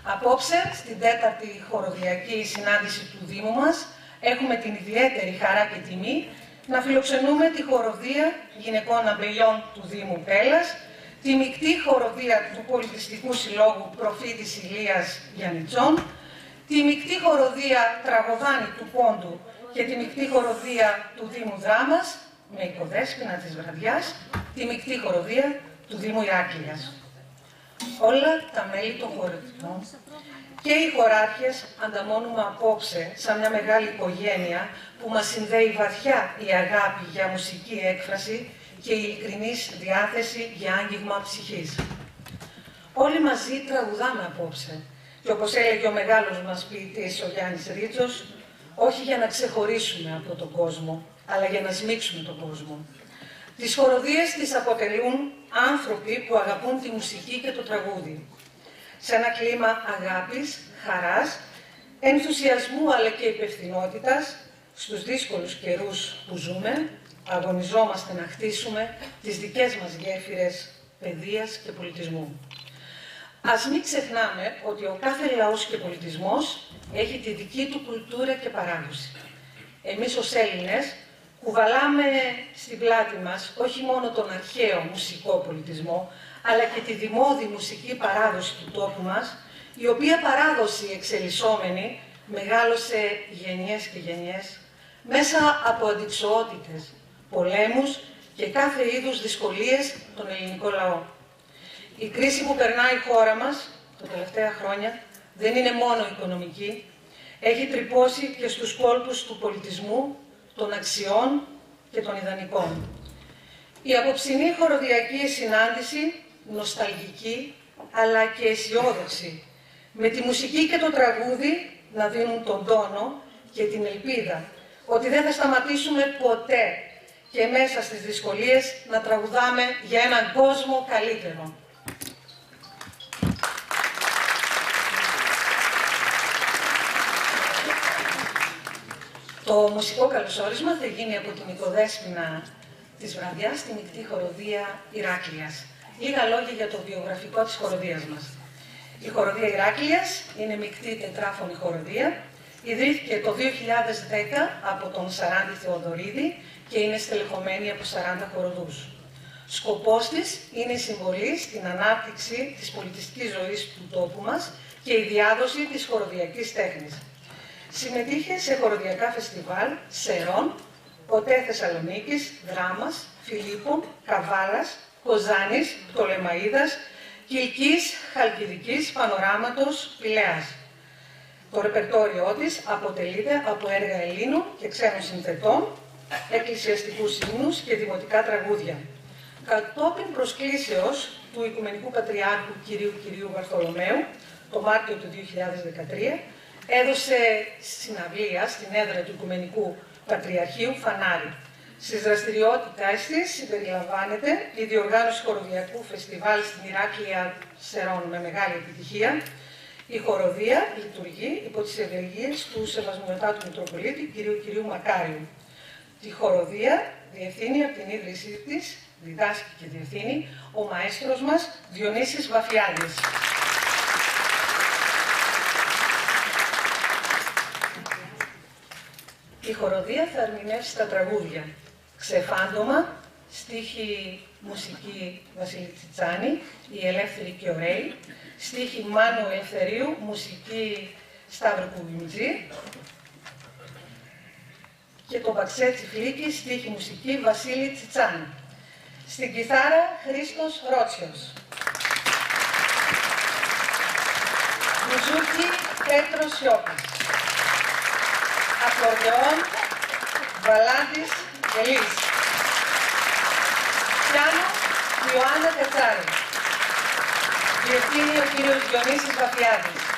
Απόψε, στην 4η χοροδιακή συνάντηση του Δήμου μας, έχουμε την ιδιαίτερη χαρά και τιμή να φιλοξενούμε τη χοροδία γυναικών αμπελιών του Δήμου Πέλλας, τη μεικτή χοροδία του Πολιτιστικού Συλλόγου Προφήτης Ηλίας Γιαννιτσών, τη μεικτή χοροδία Τραγωδάνη του Πόντου και τη μεικτή χοροδία του Δήμου Δράμας, με οικοδέσποινα της βραδιάς, τη μεικτή χοροδία του Δήμου Ηράκλειας. Όλα τα μέλη των χορευτών και οι χωράρχες ανταμώνουμε απόψε σαν μια μεγάλη οικογένεια που μας συνδέει βαθιά η αγάπη για μουσική έκφραση και η ειλικρινής διάθεση για άγγιγμα ψυχής. Όλοι μαζί τραγουδάμε απόψε και όπως έλεγε ο μεγάλος μας ποιητής ο Γιάννης Ρίτσος, όχι για να ξεχωρίσουμε από τον κόσμο, αλλά για να σμίξουμε τον κόσμο. Τις χοροδίες τις αποτελούν άνθρωποι που αγαπούν τη μουσική και το τραγούδι. Σε ένα κλίμα αγάπης, χαράς, ενθουσιασμού αλλά και υπευθυνότητας, στους δύσκολους καιρούς που ζούμε, αγωνιζόμαστε να χτίσουμε τις δικές μας γέφυρες παιδείας και πολιτισμού. Ας μην ξεχνάμε ότι ο κάθε λαός και πολιτισμός έχει τη δική του κουλτούρα και παράδοση. Εμείς ως Έλληνες κουβαλάμε στην πλάτη μας όχι μόνο τον αρχαίο μουσικό πολιτισμό, αλλά και τη δημόδη μουσική παράδοση του τόπου μας, η οποία παράδοση εξελισσόμενη μεγάλωσε γενιές και γενιές μέσα από αντιξοότητες, πολέμους και κάθε είδους δυσκολίες των ελληνικών λαών. Η κρίση που περνάει η χώρα μας τα τελευταία χρόνια δεν είναι μόνο οικονομική, έχει τρυπώσει και στους κόλπους του πολιτισμού, των αξιών και των ιδανικών. Η απόψινή χοροδιακή συνάντηση, νοσταλγική αλλά και αισιόδοξη, με τη μουσική και το τραγούδι να δίνουν τον τόνο και την ελπίδα ότι δεν θα σταματήσουμε ποτέ και μέσα στις δυσκολίες να τραγουδάμε για έναν κόσμο καλύτερο. Το μουσικό καλωσόρισμα θα γίνει από την οικοδέσποινα της βραδιάς στη μεικτή χοροδία Ηράκλειας. Λίγα λόγια για το βιογραφικό της χοροδίας μας. Η χοροδία Ηράκλειας είναι μεικτή τετράφωνη χοροδία. Ιδρύθηκε το 2010 από τον Σαράντη Θεοδωρίδη και είναι στελεχωμένη από 40 χοροδούς. Σκοπός της είναι η συμβολή στην ανάπτυξη της πολιτιστικής ζωής του τόπου μας και η διάδοση της χοροδιακής τέχνης. Συμμετείχε σε χοροδιακά φεστιβάλ Σερών, ποτέ Θεσσαλονίκης, Δράμας, Φιλίππων, Καβάλας, Κοζάνης, Πτολεμαΐδας, Κιλκής, Χαλκιδικής, Πανοράματος, Πηλαιάς. Το ρεπερτόριό της αποτελείται από έργα Ελλήνων και ξένων συνθετών, εκκλησιαστικούς ύμνους και δημοτικά τραγούδια. Κατόπιν προσκλήσεως του Οικουμενικού Πατριάρχου Κυρίου Βαρθολομαίου, το Μάρτιο του 2013, έδωσε συναυλία στην έδρα του Οικουμενικού Πατριαρχείου Φανάρι. Στις δραστηριότητες της συμπεριλαμβάνεται η διοργάνωση χοροδιακού φεστιβάλ στην Ηράκλεια Σερών με μεγάλη επιτυχία. Η χοροδία λειτουργεί υπό τις ευεργίες του Σεβασμιωτάτου Μητροπολίτη κυρίου Μακάριου. Τη χοροδία διευθύνει από την ίδρυσή της, διδάσκει και διευθύνει, ο μαέστρος μας Διονύσης Βαφιάδης. Η χοροδία θα ερμηνεύσει τα τραγούδια Ξεφάντωμα, στίχη μουσική Βασίλη Τσιτσάνη, η Ελεύθερη και Ωραίοι, στίχη Μάνου Ελευθερίου, μουσική Σταύρο Κουβιμιτζή και το Μπαξέ Τσιφλίκη, στίχη μουσική Βασίλη Τσιτσάνη. Στην κιθάρα Χρήστος Ρότσιος. Μπουζούκι Πέτρος Σιώπης. Ακορδεόν Βαλάντης Γελής. Πιάνο Ιωάννα Κατσάρη. Διευθύνει ο κύριος Διονύσης Βαφιάδης.